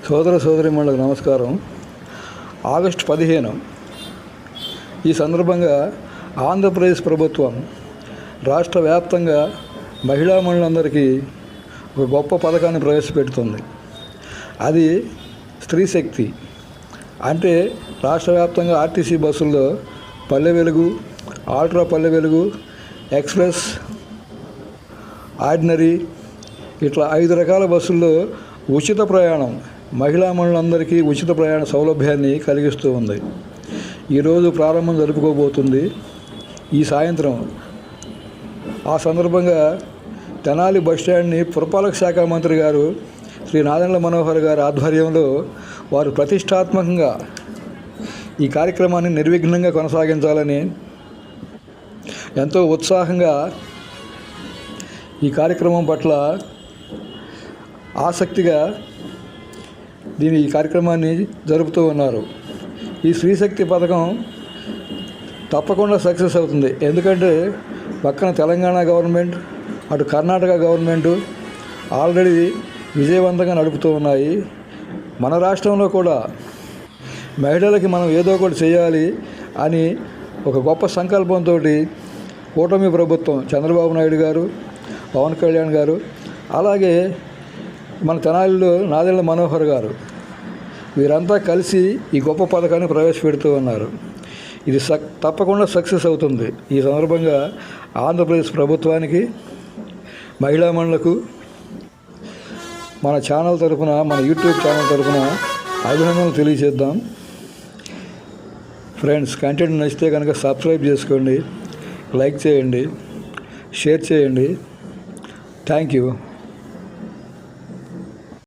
సోదరిమణులకు నమస్కారం. ఆగస్టు 15 ఈ సందర్భంగా ఆంధ్రప్రదేశ్ ప్రభుత్వం రాష్ట్ర వ్యాప్తంగా మహిళా మణులందరికీ ఒక గొప్ప పథకాన్ని ప్రవేశపెడుతుంది. అది స్త్రీ శక్తి. అంటే రాష్ట్ర వ్యాప్తంగా ఆర్టీసీ బస్సుల్లో Palle Velugu, ultra Palle Velugu, express, ordinary ఇట్లా 5 రకాల బస్సుల్లో ఉచిత ప్రయాణం, మహిళా మణులందరికీ ఉచిత ప్రయాణ సౌలభ్యాన్ని కలిగిస్తూ ఉంది. ఈరోజు ప్రారంభం జరుపుకోబోతుంది ఈ సాయంత్రం. ఆ సందర్భంగా తెనాలి బస్టాండ్ని పురపాలక శాఖ మంత్రి గారు శ్రీ నాదెండ్ల మనోహర్ గారి ఆధ్వర్యంలో వారు ప్రతిష్టాత్మకంగా ఈ కార్యక్రమాన్ని నిర్విఘ్నంగా కొనసాగించాలని ఎంతో ఉత్సాహంగా ఈ కార్యక్రమం పట్ల ఆసక్తిగా ఈ కార్యక్రమాన్ని జరుపుతూ ఉన్నారు. ఈ స్త్రీశక్తి పథకం తప్పకుండా సక్సెస్ అవుతుంది. ఎందుకంటే పక్కన తెలంగాణ గవర్నమెంట్, అటు కర్ణాటక గవర్నమెంటు ఆల్రెడీ విజయవంతంగా నడుపుతూ ఉన్నాయి. మన రాష్ట్రంలో కూడా మహిళలకి మనం ఏదో ఒకటి చేయాలి అని ఒక గొప్ప సంకల్పంతో కూటమి ప్రభుత్వం, చంద్రబాబు నాయుడు గారు, పవన్ కళ్యాణ్ గారు, అలాగే మన తెనాలిలో నాదెండ్ల మనోహర్ గారు, వీరంతా కలిసి ఈ గొప్ప పథకాన్ని ప్రవేశపెడుతూ ఉన్నారు. ఇది తప్పకుండా సక్సెస్ అవుతుంది. ఈ సందర్భంగా ఆంధ్రప్రదేశ్ ప్రభుత్వానికి, మహిళా మణులకు మన ఛానల్ తరఫున, మన యూట్యూబ్ ఛానల్ తరఫున అభినందనలు తెలియజేద్దాం. ఫ్రెండ్స్, కంటెంట్ నచ్చితే కనుక సబ్స్క్రైబ్ చేసుకోండి, లైక్ చేయండి, షేర్ చేయండి. Thank you.